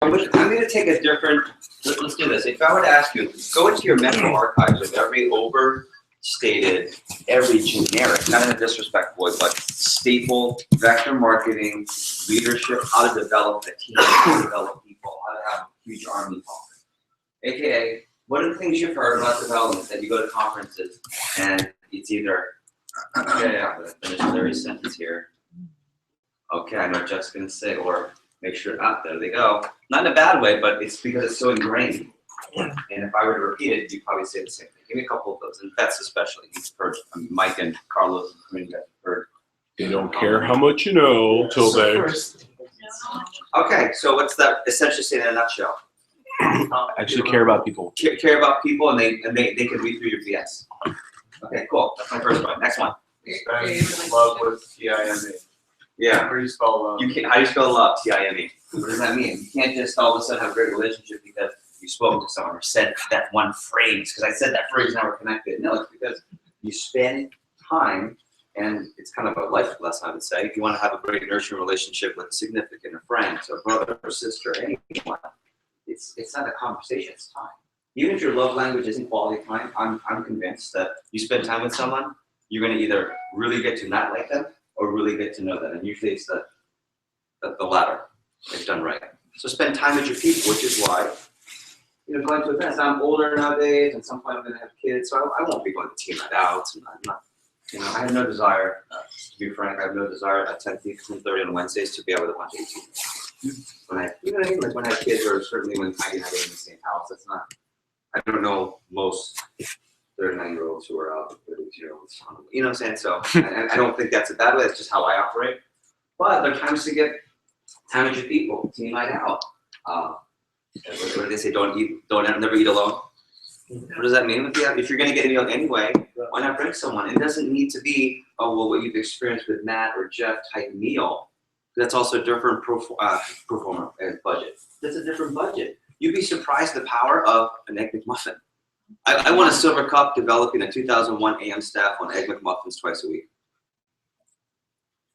I'm going to take a different, let's do this. If I were to ask you, go into your mental archives of every overstated, every generic, not in a disrespectful way, but staple, vector marketing, leadership, how to develop a team, how to develop people, how to have a huge army talk. AKA, what are the things you've heard about development that you go to conferences and it's either, okay, I'm going to finish Larry's sentence here. Okay, I know what Jeff's going to say, or make sure, there they go. Not in a bad way, but it's because it's so ingrained. And if I were to repeat it, you'd probably say the same thing. Give me a couple of those, and Beth's especially. You've heard, Mike and Carlos, you guys have heard. You don't care how much you know till they. Okay, so what's that essentially saying in a nutshell? Actually care about people. Care about people, and they can read through your BS. Okay, cool. That's my first one. Next one. Love with T-I-M-E. Yeah. How do you spell love? How do you spell love? T-I-M-E. What does that mean? You can't just all of a sudden have a great relationship because you spoke to someone or said that one phrase, because I said that phrase, now we're connected. No, it's because you spend time, and it's kind of a life lesson, I would say. If you want to have a great nurturing relationship with a significant, a friend, a brother or sister, anyone, it's not a conversation, it's time. Even if your love language isn't quality time, I'm convinced that you spend time with someone, you're going to either really get to not like them or really get to know them. And usually it's the latter, if done right. So spend time with your people, which is why, going to events. I'm older nowadays, and some point I'm going to have kids, so I won't be going to team night outs. And I'm not, I have no desire, to be frank, I have no desire at 10:30 on Wednesdays to be out with a bunch of 18-year-olds. When Like when I have kids, or certainly when I have in the same house, that's not, I don't know most 39-year-olds who are out with 32-year-olds. You know what I'm saying? So I don't think that's a bad way. That's just how I operate. But there are times to get time with your people, team night out. What do they say? Never eat alone. What does that mean? If you're going to get a meal anyway, why not bring someone? It doesn't need to be, what you've experienced with Matt or Jeff type meal. That's also a different performer budget. That's a different budget. You'd be surprised the power of an Egg McMuffin. I won a silver cup developing a 2001 AM staff on Egg McMuffins twice a week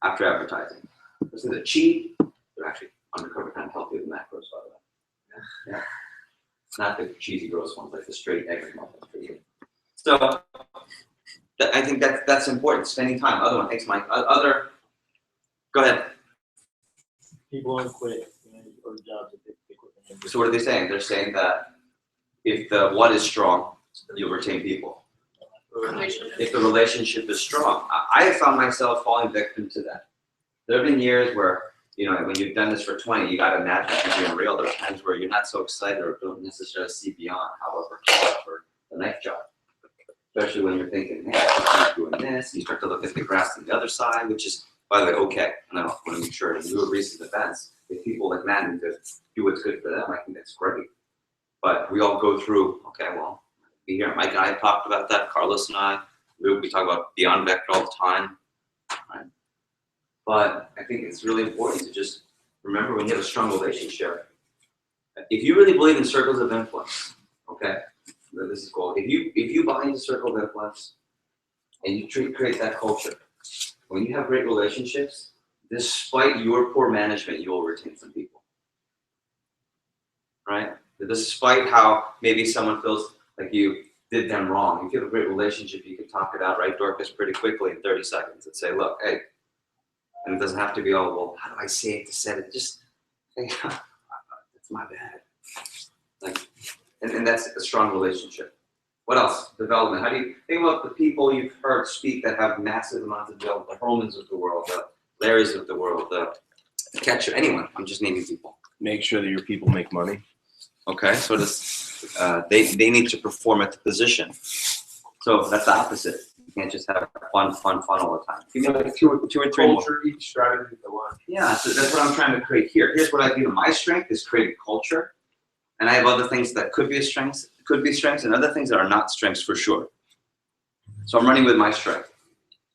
after advertising. Those things are cheap. They're actually undercover kind of healthier than macros, by the way. Yeah. It's not the cheesy gross ones, like the straight Egg McMuffins. So I think that's important. Spending time. Other one. Thanks, Mike. Go ahead. People won't quit, or jobs if they quit. So what are they saying? They're saying that if the what is strong, you'll retain people. If the relationship is strong, I have found myself falling victim to that. There have been years where, when you've done this for 20, you got to imagine it being real. There are times where you're not so excited or don't necessarily see beyond, however, for the knife job. Especially when you're thinking, hey, I keep doing this. You start to look at the grass on the other side, which is, by the way, okay. And I want to make sure in lieu of recent events, if people like Matt need to do what's good for them, I think that's great. But we all go through, okay, well, be here. Mike and I talked about that. Carlos and I, we talk about beyond vector all the time. Right? But I think it's really important to just remember when you have a strong relationship, if you really believe in circles of influence, okay, this is cool. If you buy into circle of influence and you create that culture, when you have great relationships, despite your poor management, you will retain some people, right? Despite how maybe someone feels like you did them wrong, if you have a great relationship, you can talk it out, right, Dorcas, pretty quickly in 30 seconds and say, look, hey, and it doesn't have to be, oh, well, how do I say it to say it? Just, hey, it's my bad. And that's a strong relationship. What else? Development. How do you think about the people you've heard speak that have massive amounts of development? The Holmans of the world, the Larrys of the world, the Ketchup, anyone. I'm just naming people. Make sure that your people make money. Okay, so they need to perform at the position. So that's the opposite. You can't just have fun all the time. Give me like two or three Culture, more. each strategy for one. Yeah, so that's what I'm trying to create here. Here's what I do. My strength is creating culture, and I have other things that could be strengths, and other things that are not strengths for sure. So I'm running with my strength,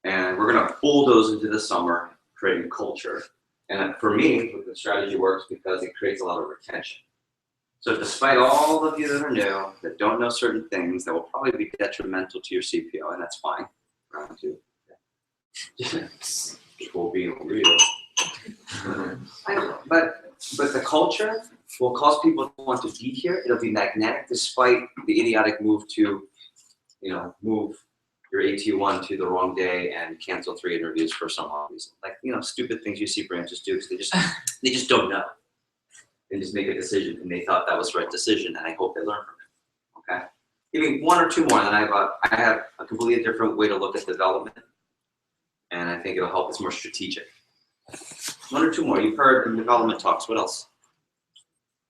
and we're gonna bulldoze into the summer, creating culture. And for me, the strategy works because it creates a lot of retention. So despite all of you that are new, that don't know certain things, that will probably be detrimental to your CPO, and that's fine. Round two. People being real. I know, but but the culture will cause people to want to be here. It'll be magnetic, despite the idiotic move to, move your AT1 to the wrong day and cancel 3 interviews for some odd reason. Like, stupid things you see branches do because they just don't know. They just make a decision, and they thought that was the right decision, and I hope they learn from it. Okay, give me 1 or 2 more, and then I have a completely different way to look at development, and I think it'll help. It's more strategic. 1 or 2 more. You've heard in development talks. What else?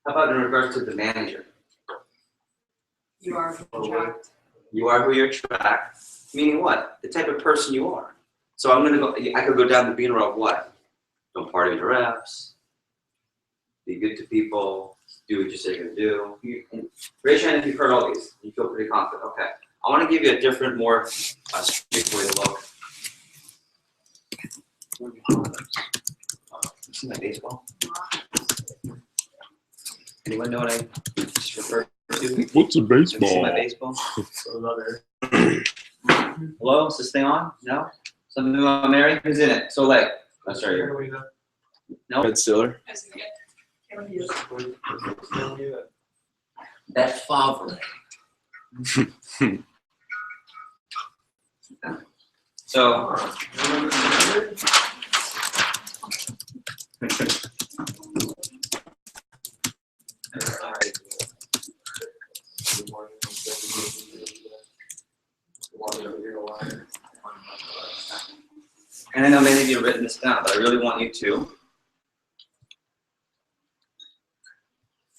How about in regards to the manager? You are who you attract. You are who you attract. Meaning what? The type of person you are. So I could go down the bean row of what? Don't party with your reps. Be good to people. Do what you say you're going to do. Raise your hand if you've heard all these. You feel pretty confident. Okay. I want to give you a different, more straightforward look. You see my baseball? Anyone know what I just referred to? What's a Have you seen my baseball? baseball? Hello, is this thing on? No? Something about Mary? Who's in it? So like, oh, sorry. No? Ed Stiller. That Favre. So, and I know many of you have written this down, but I really want you to.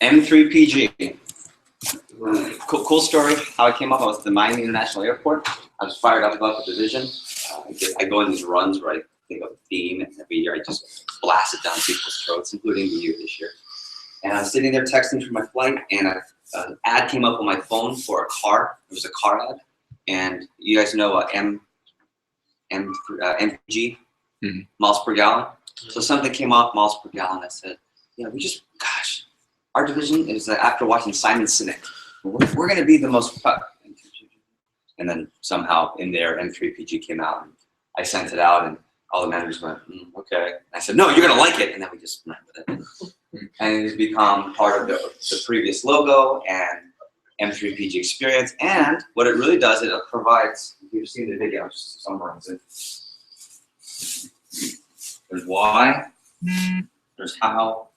M3PG. Cool story, how I came up. I was at the Miami International Airport. I was fired up about the division. I go on these runs where I think of a theme, and every year I just blast it down people's throats, including you this year. And I was sitting there texting for my flight, and an ad came up on my phone for a car. It was a car ad, and you guys know MPG, miles per gallon. So something came off miles per gallon. I said, gosh, our division is after watching Simon Sinek, we're going to be the most. And then somehow in there, M3PG came out, and I sent it out, and all the managers went, okay. And I said, no, you're going to like it. And then we just went with it. And it has become part of the previous logo and M3PG experience. And what it really does, it provides, if you've seen the video, just to summarize it. There's why, there's how,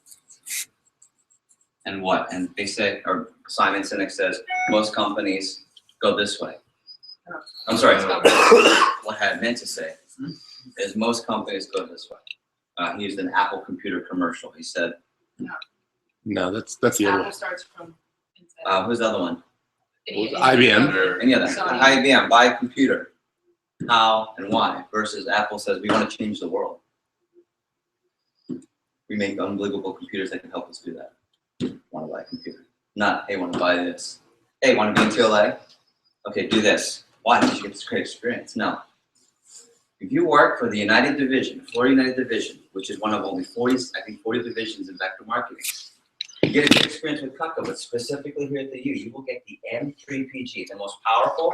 and what. And they say, or Simon Sinek says, most companies go this way. I'm sorry, what I meant to say is most companies go this way. He used an Apple computer commercial. He said, No, that's the other Apple one. starts from inside. who's the other one? IBM. Any other? Sorry. IBM, buy a computer. How and why? Versus Apple says, we want to change the world. We make unbelievable computers that can help us do that. Want to buy a computer. Not, hey, want to buy this. Hey, want to be in TLA? Okay, do this. Why? Because you get this great experience. No. If you work for the United Division, Florida United Division, which is one of only 40 divisions in vector marketing, you get a good experience with Cucco, but specifically here at the U, you will get the M3PG, the most powerful.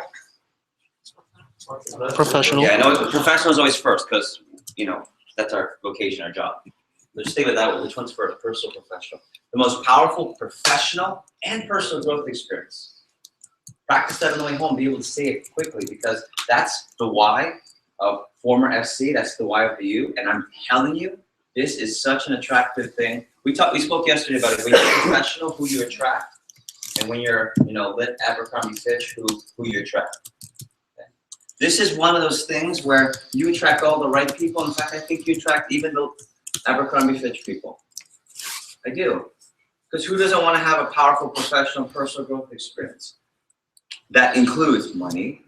Professional. Yeah, I know professional is always first because, that's our vocation, our job. But just think about that one. Which one's first, personal, professional? The most powerful professional and personal growth experience. Practice that on the way home, be able to say it quickly because that's the why of former FC, that's the why of the U, and I'm telling you, this is such an attractive thing. We spoke yesterday about it. When you're professional, who you attract, and when you're, lit Abercrombie Fitch, who you attract. Okay. This is one of those things where you attract all the right people. In fact, I think you attract even the Abercrombie Fitch people. I do. Because who doesn't want to have a powerful professional personal growth experience? That includes money,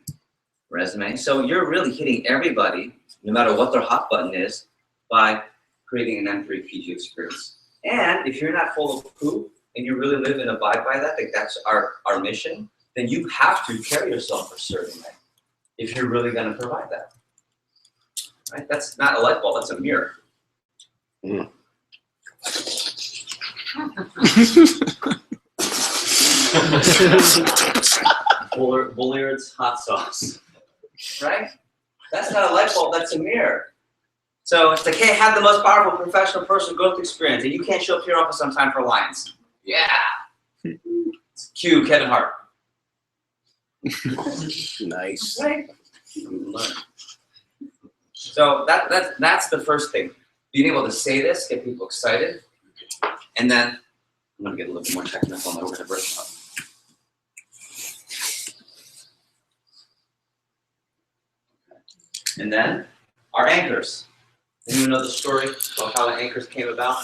resume. So you're really hitting everybody, no matter what their hot button is, by creating an M3PG experience. And if you're not full of poop and you really live and abide by that, like that's our mission, then you have to carry yourself a certain way if you're really going to provide that. Right? That's not a light bulb, that's a mirror. Bullard's hot sauce, right? That's not a light bulb, that's a mirror. So it's like, hey, have the most powerful professional personal growth experience, and you can't show up to your office on time for Alliance. Yeah. Cue Kevin Hart. Nice. Right. So that's the first thing. Being able to say this, get people excited, and then I'm gonna get a little bit more technical on the overhead version. And then our anchors. Anyone know the story about how the anchors came about?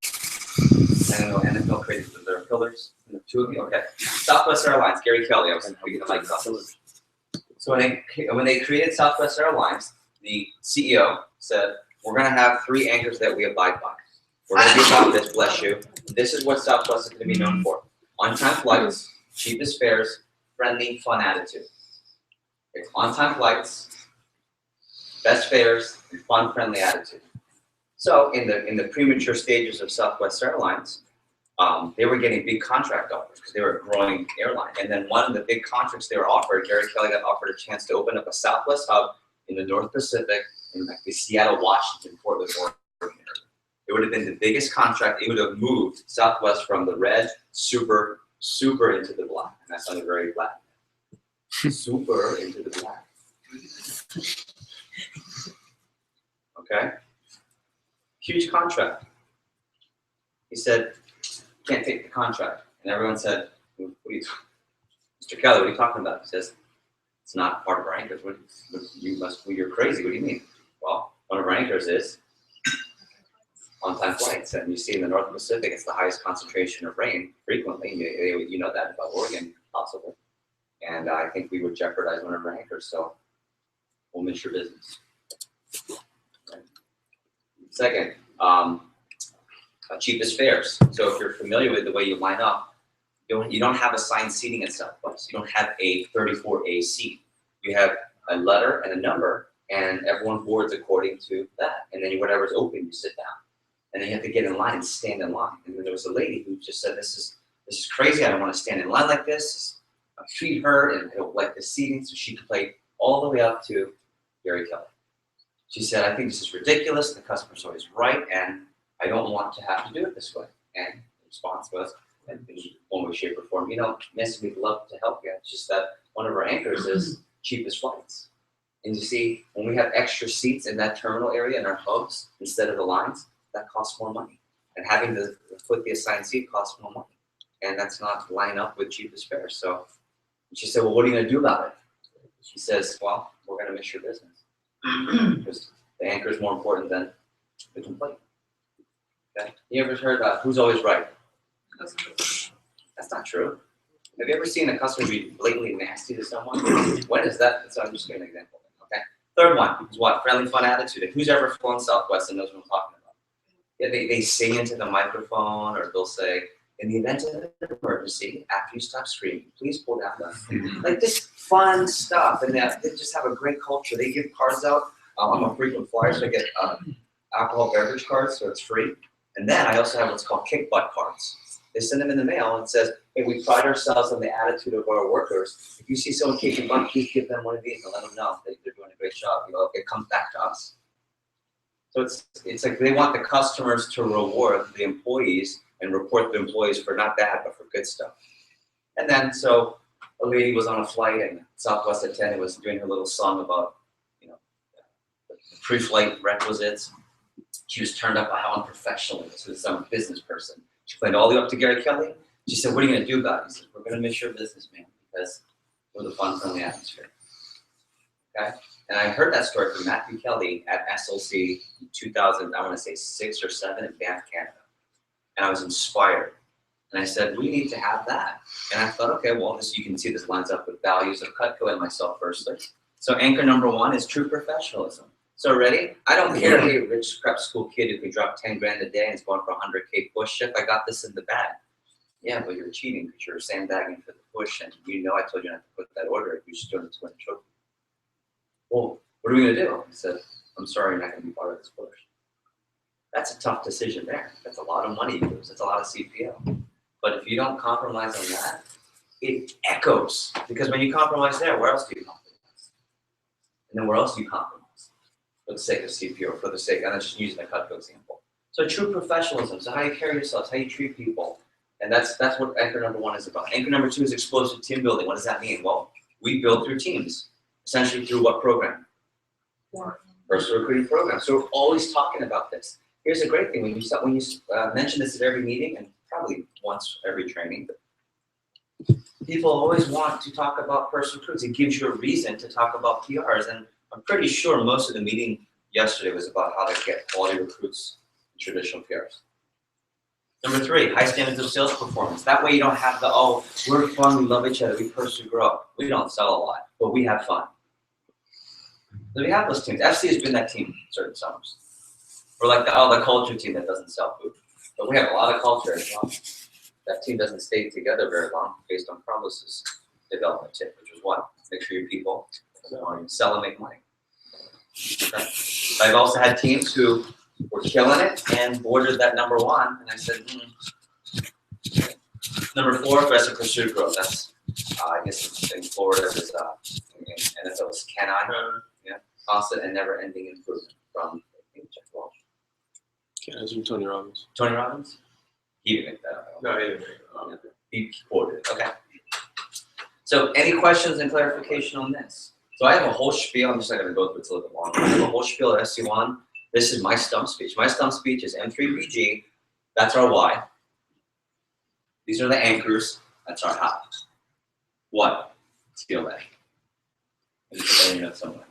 I don't know, NFL created their pillars. And the two of you, okay. Southwest Airlines, Gary Kelly, I was going to get the mic up. So when they created Southwest Airlines, the CEO said, we're going to have 3 anchors that we abide by. We're going to be about this, bless you. This is what Southwest is going to be known for. On-time flights, cheapest fares, friendly, fun attitude. It's on-time flights, best fares, and fun, friendly attitude. So in the premature stages of Southwest Airlines, they were getting big contract offers because they were a growing airline. And then one of the big contracts they were offered, Gary Kelly got offered a chance to open up a Southwest hub in the North Pacific in like the Seattle, Washington, Portland, Oregon area. It would have been the biggest contract. It would have moved Southwest from the red super into the black. And that sounded very black. Super into the black. Okay? Huge contract. He said, can't take the contract. And everyone said, what are you Mr. Kelly, what are you talking about? He says, it's not part of our anchors. You're crazy. What do you mean? Well, one of our anchors is on-time flights. And you see in the North Pacific, it's the highest concentration of rain frequently. You know that about Oregon, possibly. And I think we would jeopardize one of our anchors. So we'll miss your business. Second, cheapest fares. So if you're familiar with the way you line up, you don't have assigned seating at Southwest. You don't have a 34A seat. You have a letter and a number, and everyone boards according to that. And then whatever's open, you sit down. And then you have to get in line and stand in line. And then there was a lady who just said, this is crazy. I don't want to stand in line like this. I treat her and I don't like the seating, so she could play all the way up to Gary Kelly. She said, I think this is ridiculous. The customer's always right, and I don't want to have to do it this way. And the response was, in one way, shape, or form, miss, we'd love to help you. It's just that one of our anchors is cheapest flights. And you see, when we have extra seats in that terminal area in our hubs instead of the lines, that costs more money. And having to put the assigned seat costs more money. And that's not line up with cheapest fares. So she said, well, what are you going to do about it? She says, well, we're going to miss your business. Because the anchor is more important than the complaint. Okay? You ever heard who's always right? That's not true. Have you ever seen a customer be blatantly nasty to someone? When is that? So I'm just giving an example. Okay. Third one is what? Friendly, fun attitude. And who's ever flown Southwest and knows what I'm talking about? Yeah, they sing into the microphone, or they'll say, in the event of an emergency, after you stop screaming, please pull down the like this fun stuff. And they just have a great culture. They give cards out. I'm a frequent flyer, so I get alcohol beverage cards, so it's free. And then I also have what's called kick butt cards. They send them in the mail and says, hey, we pride ourselves on the attitude of our workers. If you see someone kicking butt, please give them one of these and let them know that they're doing a great job. It comes back to us. So it's like they want the customers to reward the employees and report the employees for not bad, but for good stuff. And then, so a lady was on a flight, and Southwest attendant was doing her little song about, the pre-flight requisites. She was turned up by how unprofessional it was to some business person. She played all the way up to Gary Kelly. She said, what are you going to do about it? He said, we're going to miss your business, man, because we're the fun, friendly atmosphere. Okay? And I heard that story from Matthew Kelly at SLC in 2000, I want to say 6 or 7 in Banff, Canada. And I was inspired. And I said, we need to have that. And I thought, okay, well, you can see this lines up with values of Cutco and myself firstly. So anchor number 1 is true professionalism. So ready? I don't care, hey, rich prep school kid, if we drop 10 grand a day and it's going for 100K push shift, I got this in the bag. Yeah, but you're cheating because you're sandbagging for the push, and I told you not to put that order if you just doing it to win a trophy. Well, what are we going to do? I said, I'm sorry, you're not going to be part of this push. That's a tough decision there. That's a lot of money you lose. That's a lot of CPO. But if you don't compromise on that, it echoes. Because when you compromise there, where else do you compromise? And then where else do you compromise? for the sake of CPO, for the sake, and I'm just using a Cutco example. So true professionalism, so how you carry yourselves, how you treat people. And that's what anchor number 1 is about. Anchor number 2 is explosive team building. What does that mean? Well, we build through teams, essentially through what program? Personal recruiting program. So we're always talking about this. Here's a great thing, when you mention this at every meeting, and probably once every training, people always want to talk about personal recruits. It gives you a reason to talk about PRs, and I'm pretty sure most of the meeting yesterday was about how to get quality recruits in traditional PRs. Number 3, high standards of sales performance. That way you don't have the, oh, we're fun, we love each other, we personally grow. We don't sell a lot, but we have fun. So we have those teams. FC has been that team certain summers. We're like the culture team that doesn't sell food. But we have a lot of culture as well. That team doesn't stay together very long based on Carlos's development tip, which was what? Make sure your people sell and make money. Okay. I've also had teams who were killing it and bordered that number 1, and I said, Number 4, aggressive pursuit growth. That's, I guess in Florida, is in NFL is constant and never-ending improvement from Jack Walsh. Yeah, that's from Tony Robbins. Tony Robbins? He didn't make that up. No, he didn't make it up. He quoted it. Okay. So any questions and clarification on this? So I have a whole spiel. I'm just not going to go through it. It's a little bit long. I have a whole spiel at SC1. This is my stump speech. My stump speech is M3PG. That's our why. These are the anchors. That's our how. What? TLA. You know somewhere.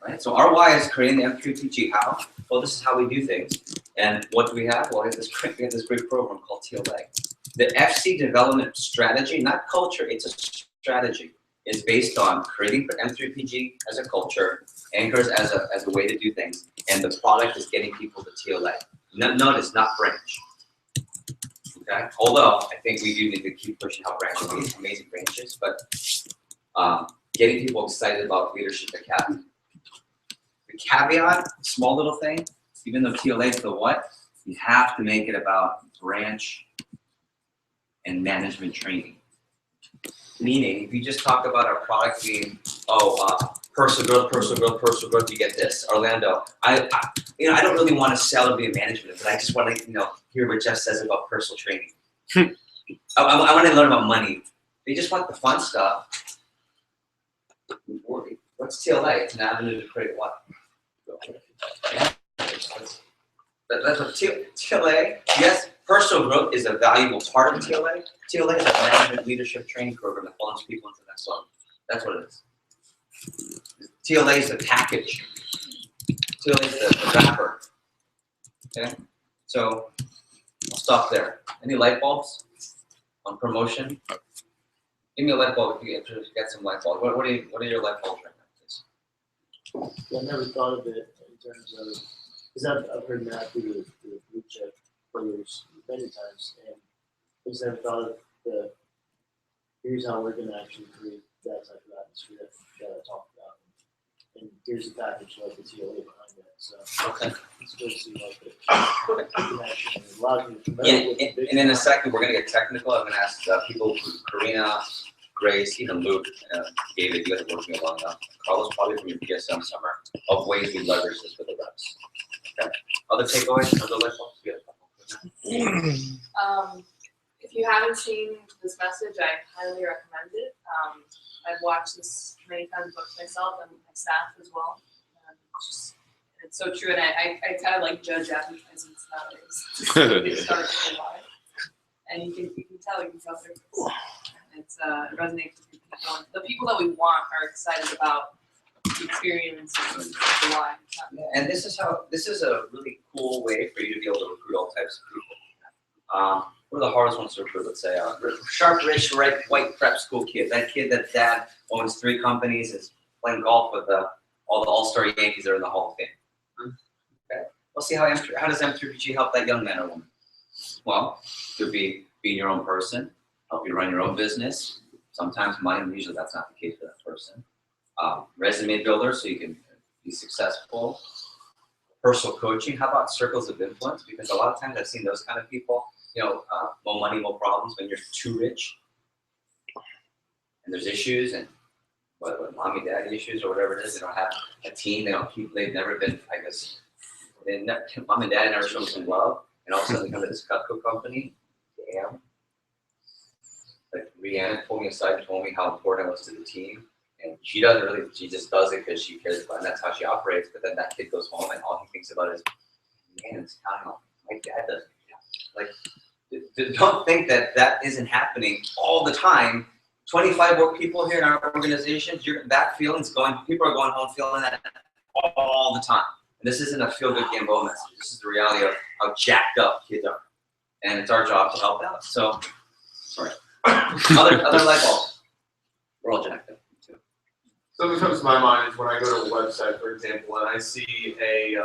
Right? So our why is creating the M3PG. How? Well, this is how we do things. And what do we have? Well, we have this great program called TLA. The FC development strategy, not culture, it's a strategy. It's based on creating M3PG as a culture, anchors as a way to do things, and the product is getting people to TLA. Notice, not branch. Okay? Although I think we do need to keep pushing how branch is amazing branches, but getting people excited about Leadership Academy. The caveat, small little thing, even though TLA is the what, you have to make it about branch and management training. Meaning, if you just talk about our product being, personal growth, you get this. Orlando, I don't really want to sell or be a management, but I just want to, hear what Jeff says about personal training. I want to learn about money. They just want the fun stuff. What's TLA? It's an avenue to create what? That's what TLA, yes, personal growth is a valuable part of TLA. TLA is a management leadership training program that launches people into the next level. That's what it is. TLA is the package. TLA is the wrapper. Okay? So I'll stop there. Any light bulbs on promotion? Give me a light bulb if you get some light bulbs. What are your light bulbs right now, please? I never thought of it in terms of, because I've heard Matt do the blue check players many times, and I just never thought of here's how we're going to actually create that type of atmosphere that I talked about. And here's the package, like the TLA behind that. So Okay. it's good to see like the connection. A lot of people And in a second, we're going to get technical. I'm going to ask people, Karina, Grace, even Luke, David, you guys are working along now. Carlos, probably from your PSM summer, of ways we leverage this for the reps. Okay. Other takeaways? Other light bulbs? If you haven't seen this message, I highly recommend it. I've watched this many times both myself and my staff as well. It's so true, and I kind of like judge advertisements nowadays. They start to say why. And you can tell the difference. It resonates with people. The people that we want are excited about the experience and the why. And this is a really cool way for you to be able to recruit all types of people. One of the hardest ones to recruit, let's say, sharp, rich, white prep school kid. That kid that dad owns 3 companies, is playing golf with all the all-star Yankees that are in the Hall of Fame. Okay. We'll see how does M3PG help that young man or woman? Well, it could be being your own person, help you run your own business. Sometimes money, usually that's not the case for that person. Resume builder, so you can be successful. Personal coaching. How about circles of influence? Because a lot of times I've seen those kind of people. More money, more problems when you're too rich, and there's issues, and what mommy daddy issues or whatever it is. They don't have a team. They don't keep. They've never been. I guess mom and dad never shown some love, and all of a sudden they come to this Cutco company. Damn. Like Rihanna pulled me aside and told me how important it was to the team. And she doesn't really, she just does it because she cares about it, and that's how she operates. But then that kid goes home and all he thinks about is, man, it's time. My dad doesn't. Don't think that that isn't happening all the time. 25 more people here in our organizations, that feeling's going, people are going home feeling that all the time. And this isn't a feel-good Gambo message. This is the reality of how jacked up kids are. And it's our job to help out. So, sorry. Other light bulbs. We're all jacked up too. Something comes to my mind is when I go to a website, for example, and I see a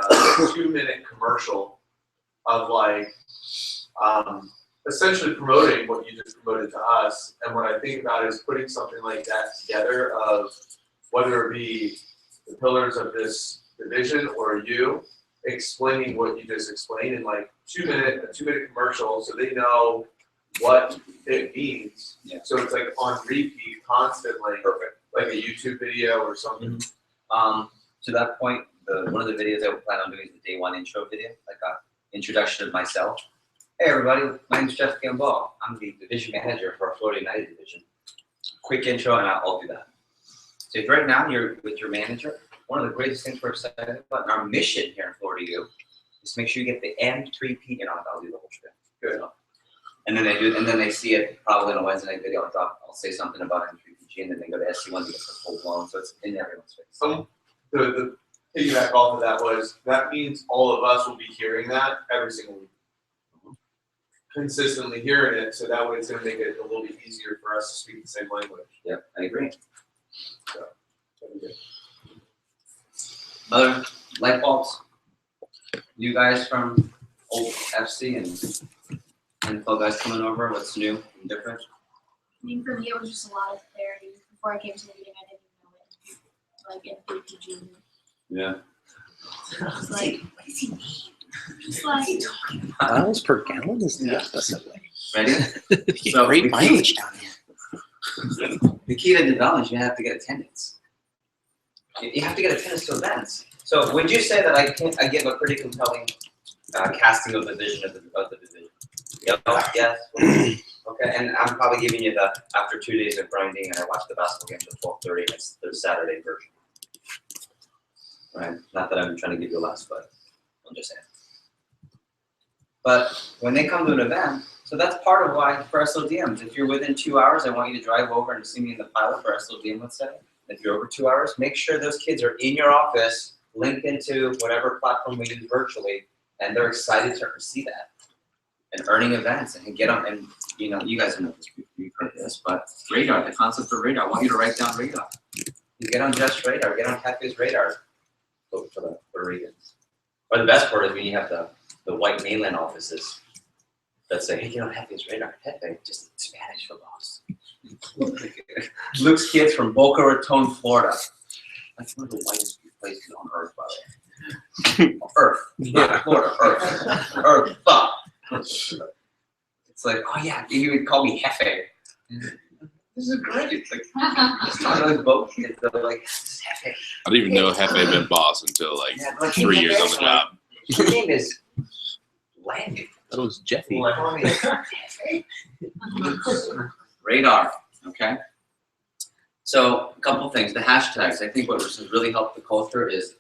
2-minute commercial of like essentially promoting what you just promoted to us. And what I think about is putting something like that together of whether it be the pillars of this division or you explaining what you just explained in like a 2-minute commercial so they know what it means. Yeah. So it's like on repeat constantly. Perfect. Like a YouTube video or something. To that point, one of the videos I plan on doing is the day 1 intro video, like a introduction of myself. Hey everybody, my name is Jeff Gambo. I'm the division manager for our Florida United division. Quick intro and I'll do that. So if right now you're with your manager, one of the greatest things we're excited about, and our mission here in Florida U, is to make sure you get the M3P in on. I'll do the whole spiel. Good. And then they do, and then they see it probably in a Wednesday night video. I'll say something about M3PG, and then they go to SC1 to get the full blown. So it's in everyone's face. The piggyback off of that was, that means all of us will be hearing that every single week. Consistently hearing it, so that way it's going to make it a little bit easier for us to speak the same language. Yep, I agree. So, that'd be good. Other light bulbs? You guys from old FC and NFL guys coming over, what's new and different? I mean, for me, it was just a lot of clarity. Before I came to the meeting, I didn't know it. Like in PPG. Yeah. It's like, what does he mean? Just like, Miles per gallon is the opposite way. Ready? You get So, great the mileage down here. The key to development, you have to get attendance. You have to get attendance to events. So would you say that I give a pretty compelling casting of the vision of the division? Yes. Okay, and I'm probably giving you the after 2 days of grinding and I watched the basketball game till 12:30 and it's the Saturday version. Right? Not that I'm trying to give you less, but I'm just saying. But when they come to an event, so that's part of why for SLDMs, if you're within 2 hours, I want you to drive over and see me in the pilot for SLDM, let's say. If you're over 2 hours, make sure those kids are in your office, linked into whatever platform we use virtually, and they're excited to see that. And earning events and get on, and you know, you guys know this, you've heard this, but radar, the concept of radar, I want you to write down radar. You get on Just Radar, get on Cafe's radar for the Puerto Ricans. Or the best part is when you have the white mainland offices that say, hey, get on Cafe's radar. Jefe, just Spanish for boss. Luke's kids from Boca Raton, Florida. That's one of the whitest places on earth, by the way. Earth, not Florida, Earth. Earth, fuck. It's like, oh yeah, you would call me Jefe. This is great. It's like, just talking to those boat kids, they're like, this is Jefe. I didn't even know Hefe meant boss until like Yeah, like, 3 years on the job. Your name is Landon. That was Jeffy. Call me Jefe. Radar, okay? So a couple things, the hashtags. I think what has really helped the culture is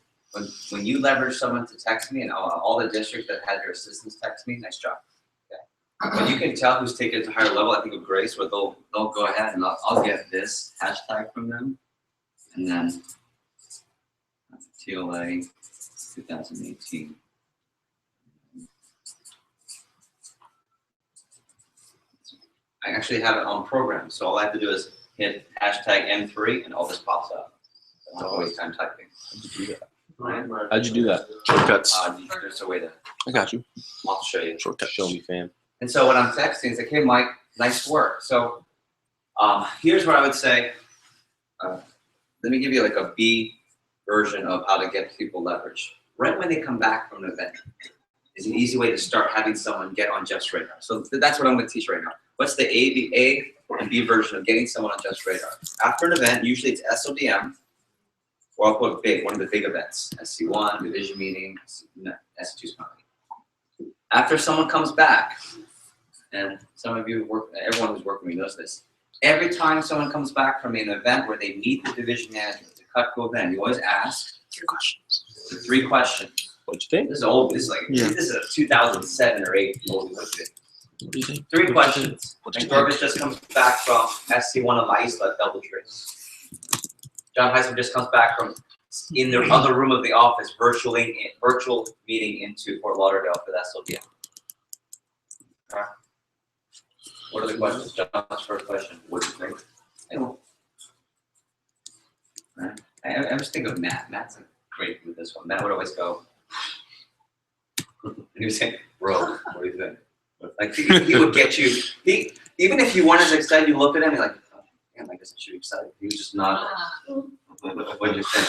when you leverage someone to text me, and all the districts that had their assistants text me, nice job. Okay. When you can tell who's taken it to a higher level, I think of Grace, where they'll go ahead and I'll get this hashtag from them, and then TLA 2018. I actually have it on program, so all I have to do is hit hashtag M3 and all this pops up. I don't waste time typing. How'd you do that? Right. How'd you do that? Shortcuts. There's a way to, I got you. I'll show you. Shortcuts. Show me, fam. And so when I'm texting, it's like, hey, Mike, nice work. So here's what I would say. Let me give you like a B version of how to get people leverage. Right when they come back from an event is an easy way to start having someone get on Just Radar. So that's what I'm going to teach right now. What's the A? The A and B version of getting someone on Just Radar. After an event, usually it's SODM, or I'll put big, one of the big events, SC1, division meeting, SC2's coming. After someone comes back, and some of you work, everyone who's working with me knows this, every time someone comes back from an event where they meet the division manager, the Cutco event, you always ask 3 questions. What'd you think? This is old, this is like, Yeah. this is a 2007 or 8 old video. What do you think? 3 questions. What'd And you think? Dorcas just comes back from SC1 of Isla double trace. John Heisman just comes back from in the other room of the office, virtual meeting into Fort Lauderdale for the SLDM. Okay. What are the questions? John's first question. What do you think? Anyone? Right. I just think of Matt. Matt's like great with this one. Matt would always go. He would say, "Bro, what do you think?" Like he would get you. Even if you weren't as excited, you look at him, you're like, oh, damn, I guess I should be excited. He was just not. What do you think?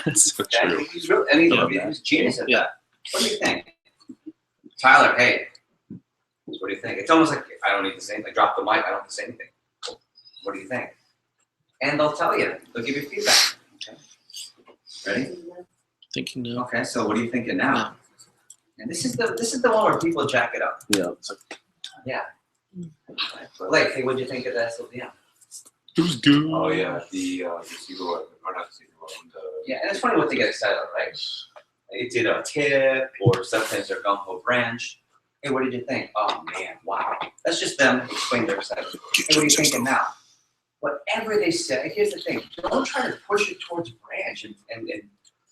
That's so Okay, true. he's really, I mean, he's genius at Yeah. that. What do you think? Tyler, hey, what do you think? It's almost like I don't need to say anything. I drop the mic, I don't have to say anything. What do you think? And they'll tell you. They'll give you feedback. Okay. Ready? Thinking no. Okay. So what are you thinking now? And this is the one where people jack it up. Yeah. It's like, Yeah. Like, hey, what'd you think of that SLDM? it was good. Oh yeah, the Seagull, or not the Seagull, Yeah, and it's funny what they get excited about, right? They did a tip, or sometimes they're gung ho branch. Hey, what did you think? Oh man, wow. That's just them explaining their excitement. Hey, what are you thinking now? Whatever they say, here's the thing. Don't try to push it towards branch and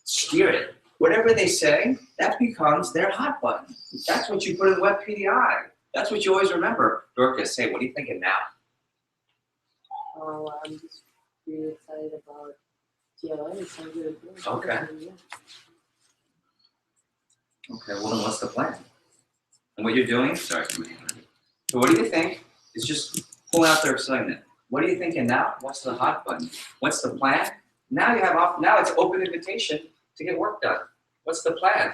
steer it. Whatever they say, that becomes their hot button. That's what you put in the web PDI. That's what you always remember. Dorcas, say, what are you thinking now? Oh, I'm just really excited about TLA. It sounds really good. Okay. Okay, well then what's the plan? And what you're doing, sorry. So what do you think? It's just pull out their excitement. What are you thinking now? What's the hot button? What's the plan? Now you have now it's open invitation to get work done. What's the plan?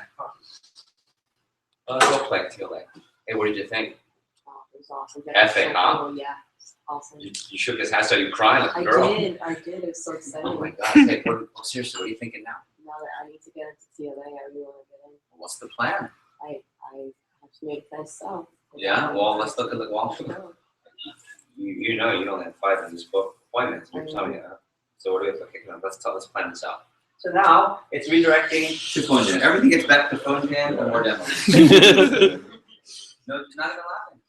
Go play TLA. Hey, what did you think? Oh, it was awesome. Epic, huh? Oh, yeah. It's awesome. You shook his hand, so you crying like a I girl. did. It was so exciting. Oh my God. Hey, seriously, what are you thinking now? Now that I need to get into TLA, I really want to get in. What's the plan? I have to make it myself. Yeah, well, let's look at the you know you only have 5 in this book appointments. You're telling me that. So what do we have to kick it up? Let's plan this out. So now it's redirecting to phone jam. Everything gets back to phone jam or more demos. No, it's not even laughing.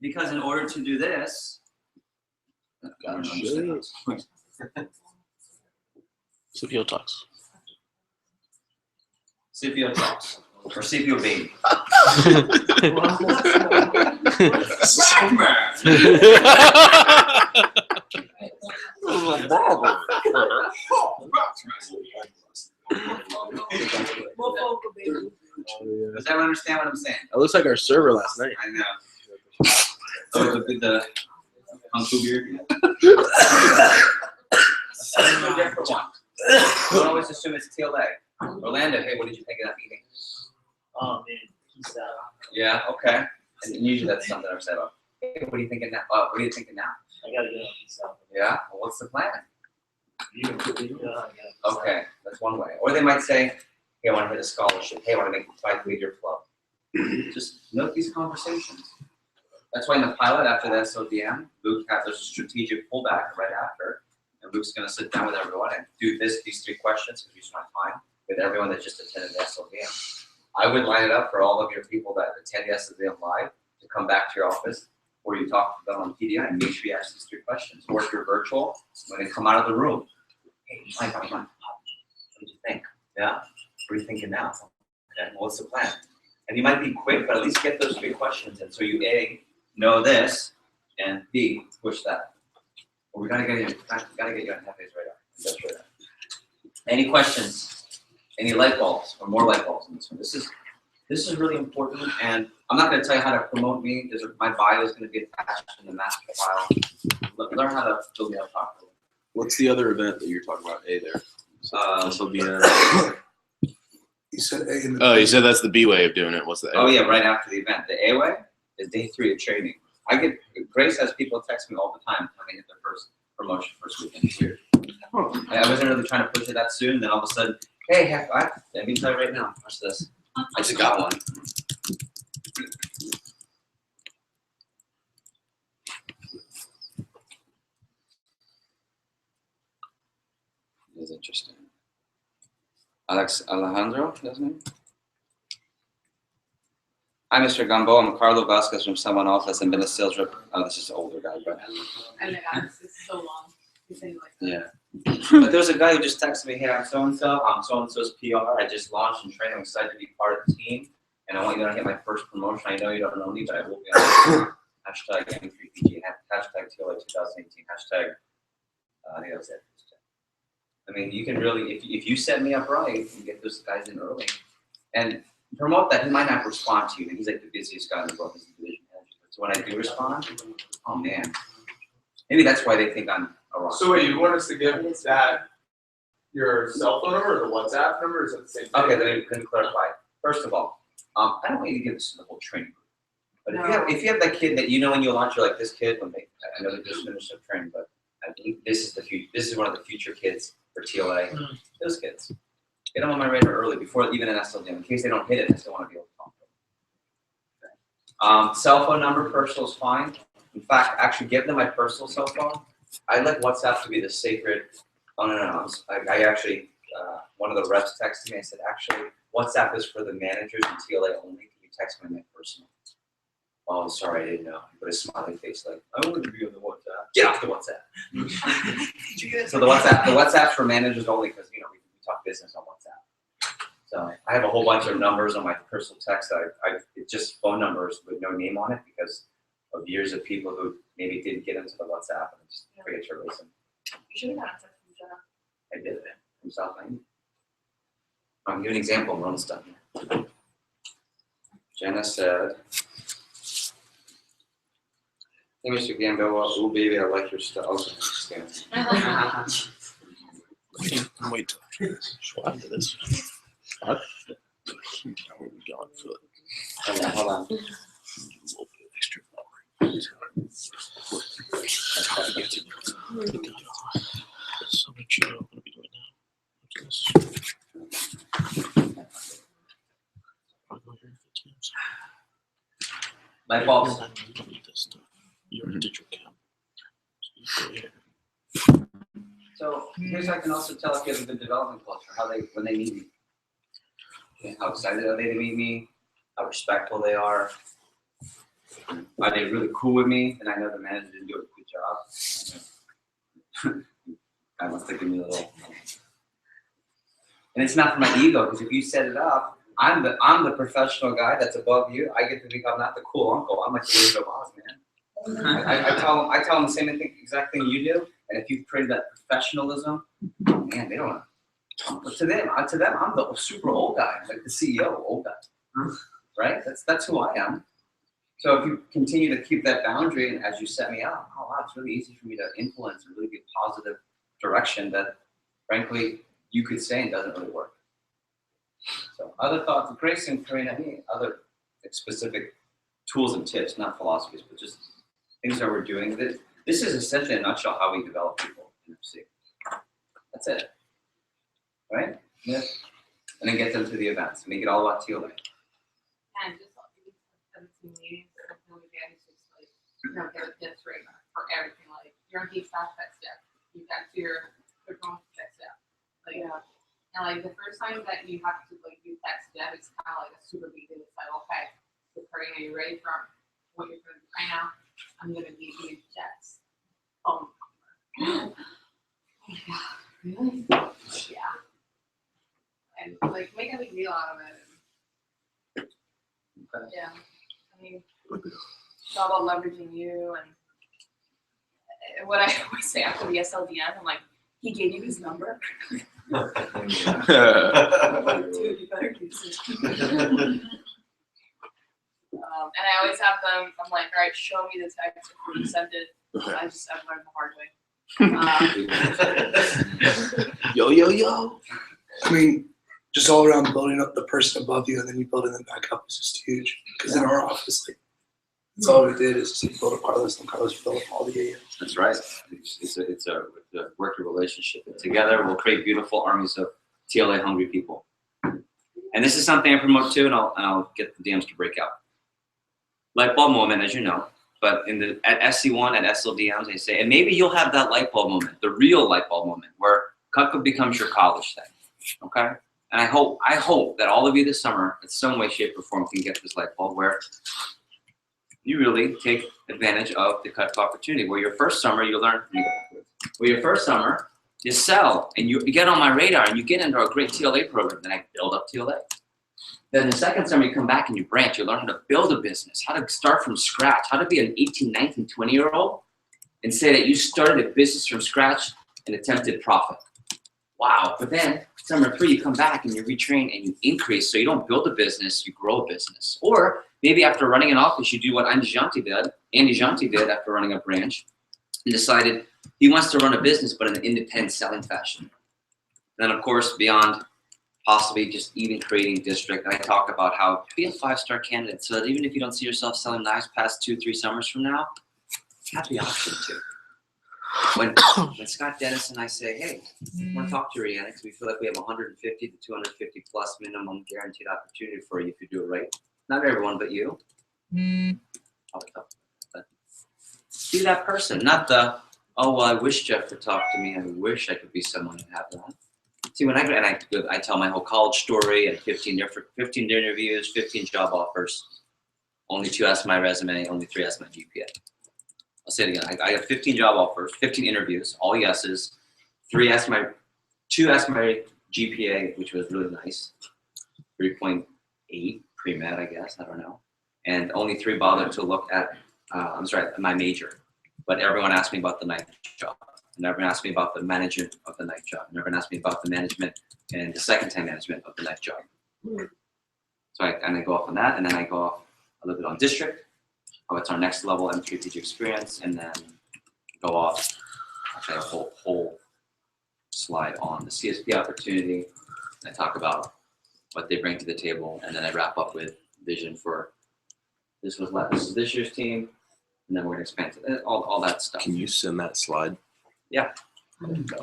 Because in order to do this, I don't know, CPO talks. CPO talks or CPO baby. Does everyone understand what I'm saying? It looks like our server last night. I know. Oh, the Kung Fu beard. No different one. Don't always assume it's TLA. Orlando, hey, what did you think of that meeting? Oh man, he's Yeah, okay. And usually that's something I'm sad about. Hey, what are you thinking now? What are you thinking now? I gotta get on peace out. Yeah. Well, what's the plan? You can put it on, I gotta peace out. Okay, that's one way. Or they might say, hey, I want to hit a scholarship. Hey, I want to lead your club. Just note these conversations. That's why in the pilot after the SODM, Luke has a strategic pullback right after. And Luke's going to sit down with everyone and do these 3 questions, because we just want time, with everyone that just attended the SODM. I would line it up for all of your people that attend the SODM live to come back to your office or you talk to them on PDI and make sure you ask these 3 questions. Or if you're virtual, when they come out of the room, hey, Mike, what did you think? Yeah? What are you thinking now? Okay, what's the plan? And you might be quick, but at least get those 3 questions in. So you A, know this, and B, push that. Well, we gotta get you on Hefe's radar. That's radar. Any questions? Any light bulbs or more light bulbs in this one? This is really important, and I'm not gonna tell you how to promote me. My bio is gonna be attached in the master file. Learn how to build me up properly. What's the other event that you're talking about? A there. This will be You said A in the. Oh, you said that's the B way of doing it. What's the A? Oh yeah, right after the event. The A way is day 3 of training. I get Grace has people text me all the time when they get their first promotion first weekend. It's weird. And I wasn't really trying to push it that soon. Then all of a sudden, hey, let me tell you right now. Watch this. I just got one. It's interesting. Alejandro, that's name? Hi, Mr. Gumbo. I'm Carlo Vasquez from Someone Else. I've been a sales rep. Oh, this is an older guy, but I know, it's so long. You say like that. yeah. But there's a guy who just texted me, hey, I'm so-and-so. I'm so-and-so's PR. I just launched and trained. I'm excited to be part of the team. And I want you to get my first promotion. I know you don't know me, but I will be on hashtag M3PG, hashtag TLA 2018, hashtag, I think that was it. I mean, you can really, if you set me up right and get those guys in early and promote that, he might not respond to you. And he's like the busiest guy in the world. He's the division manager. So when I do respond, oh man, maybe that's why they think I'm a rock. So wait, you want us to give that your cell phone number or the WhatsApp number? Or is it the same thing? Okay, let me clarify. First of all, I don't want you to give this to the whole training group. But if you have that kid that you know when you launch, you're like, this kid, I know they just finished their training, but I believe this is the future. This is one of the future kids for TLA. Those kids. Get them on my radar early before even an SLDM. In case they don't hit it, I still want to be able to talk to them. Cell phone number, personal is fine. In fact, actually give them my personal cell phone. I like WhatsApp to be the sacred. Oh no. I actually, one of the reps texted me. I said, actually, WhatsApp is for the managers and TLA only. Can you text me my personal? Oh, sorry, I didn't know. He put a smiley face like, I want to be on the WhatsApp. Get off the WhatsApp. Did you get it? So the WhatsApp's for managers only because we talk business on WhatsApp. So I have a whole bunch of numbers on my personal text. It's just phone numbers with no name on it because of years of people who maybe didn't get into the WhatsApp and just forget to erase them. You should have gotten text from Jenna. I did it from South Miami. I'll give you an example. I'm almost done here. Jenna said, hey, Mr. Gamboa, oh baby, I like your stuff. Wait till after this. After this. What? Where we going for it? Hold on. A little bit of extra power. That's how I get to it. So much you know I'm gonna be doing now. What's this? I'll go here for Teams. My fault. I don't need this stuff. You're a digital cam. So you go here. So here's how I can also tell if you have a good development culture, when they meet me. Okay, how excited are they to meet me? How respectful they are. Are they really cool with me? And I know the manager didn't do a good job. I must have given me a little. And it's not for my ego, because if you set it up, I'm the professional guy that's above you. I get to become not the cool uncle. I'm like the original boss, man. I tell them the same exact thing you do. And if you've created that professionalism, oh man, they don't know. But to them, I'm the super old guy, like the CEO, old guy, right? That's who I am. So if you continue to keep that boundary, and as you set me up, oh wow, it's really easy for me to influence and really get positive direction that, frankly, you could say and doesn't really work. So other thoughts, Grace and Karina, any other specific tools and tips, not philosophies, but just things that we're doing. This is essentially in a nutshell how we develop people in FC. That's it. Right? Yeah. And then get them to the events. Make it all about TLA. And just like 17 meetings, it's just like, get a tips right for everything. Like, you're on key staff, that step. You got your phone, that step. Like, and like the first time that you have to like do that step, it's kind of like a super big deal. It's like, okay, so Karina, are you ready for what you're going to do right now? I'm going to give you jets. Oh my God. Really? Yeah. And like make a big deal out of it. Okay. Yeah. I mean, it's all about leveraging you and what I always say after the SLDM, I'm like, he gave you his number. I'm like, dude, you better use it. And I always have them, I'm like, all right, show me the text before you send it. I've learned the hard way. Yo. I mean, just all around building up the person above you and then you building them back up is just huge. Because in our office, like, That's all we did is just build up Carlos, and Carlos built up all the AAs. That's right. It's a working relationship. And together we'll create beautiful armies of TLA hungry people. And this is something I promote too, and I'll get the DMs to break out. Light bulb moment, as you know, but at SC1, at SLDMs, they say, and maybe you'll have that light bulb moment, the real light bulb moment, where Cutco becomes your college thing, okay? And I hope that all of you this summer, in some way, shape, or form, can get this light bulb where you really take advantage of the Cutco opportunity. Where your first summer, you learn, where your first summer, you sell, and you get on my radar, and you get into a great TLA program, then I build up TLA. Then the second summer, you come back and you branch, you learn how to build a business, how to start from scratch, how to be an 18, 19, 20-year-old and say that you started a business from scratch and attempted profit. Wow, but then summer 3, you come back and you retrain and you increase, so you don't build a business, you grow a business. Or maybe after running an office, you do what Andy Janti did after running a branch and decided he wants to run a business, but in an independent selling fashion. And then of course, beyond possibly just even creating district, I talk about how to be a 5-star candidate so that even if you don't see yourself selling knives past 2-3 summers from now, have the option to. When Scott Dennis and I say, hey, I want to talk to you, Rihanna, because we feel like we have 150 to 250 plus minimum guaranteed opportunity for you if you do it right. Not everyone, but you. Be that person, not the, oh, well, I wish Jeff would talk to me. I wish I could be someone who have that. See, when I tell my whole college story and 15 interviews, 15 job offers, only 2 asked my resume, only 3 asked my GPA. I'll say it again. I have 15 job offers, 15 interviews, all yeses. 2 asked my GPA, which was really nice. 3.8 pre-med, I guess. I don't know. And only 3 bothered to look at, my major. But everyone asked me about the night job. And everyone asked me about the management of the night job. And everyone asked me about the management and the second-time management of the night job. So I go off on that, and then I go off a little bit on district. What's our next level M3PG experience, and then go off actually a whole slide on the CSP opportunity. And I talk about what they bring to the table, and then I wrap up with vision for this is this year's team, and then we're gonna expand to all that stuff. Can you send that slide? You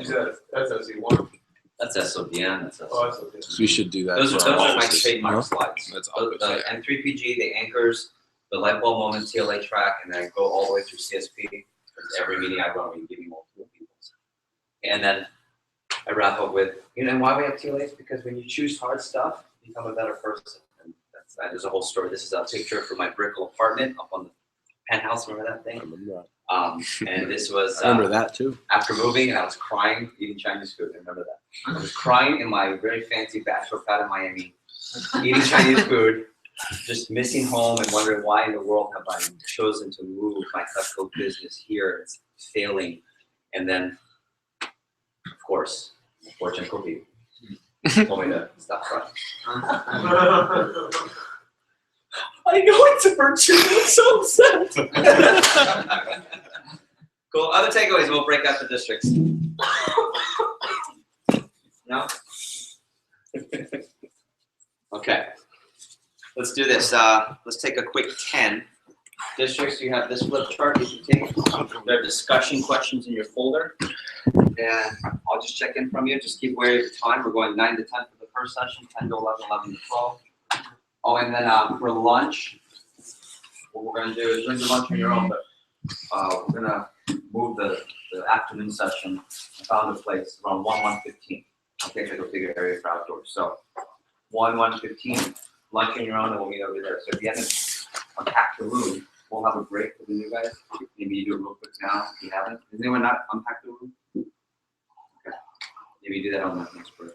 said that's SC1. That's SODM. That's SODM. Oh, that's okay. So we should do that. Those for are our my offices. trademark No? slides. That's The M3PG, the anchors, the light bulb moment, TLA track, and then I go all the way through CSP. Because every meeting I run, we give you multiple people. And then I wrap up with, why we have TLAs? Because when you choose hard stuff, you become a better person. And there's a whole story. This is a picture from my Brickell apartment up on the penthouse. Remember that I thing? remember that. And this was I remember that too. after moving, and I was crying eating Chinese food. I remember that. I was crying in my very fancy bachelor pad in Miami, eating Chinese food, just missing home and wondering why in the world have I chosen to move my Cutco business here. It's failing. And then, of course, fortune cookie told me to stop crying. I know it's a virtue. I'm so upset. Cool. Other takeaways. We'll break out the districts. No? Okay. Let's do this. Let's take a quick 10 districts. You have this flip chart you can take. There are discussion questions in your folder. And I'll just check in from you. Just keep wary of the time. We're going 9 to 10 for the first session, 10 to 11, 11 to 12. Oh, and then for lunch, what we're going to do is bring the lunch on your own, but we're going to move the afternoon session. I found a place around 1:15. I'll take like a bigger area for outdoors. So 1:15, lunch on your own, and we'll meet over there. So if you haven't unpacked the room, we'll have a break with the new guys. Maybe you do it real quick now if you haven't. Has anyone not unpacked the room? Okay. Maybe do that on the next break.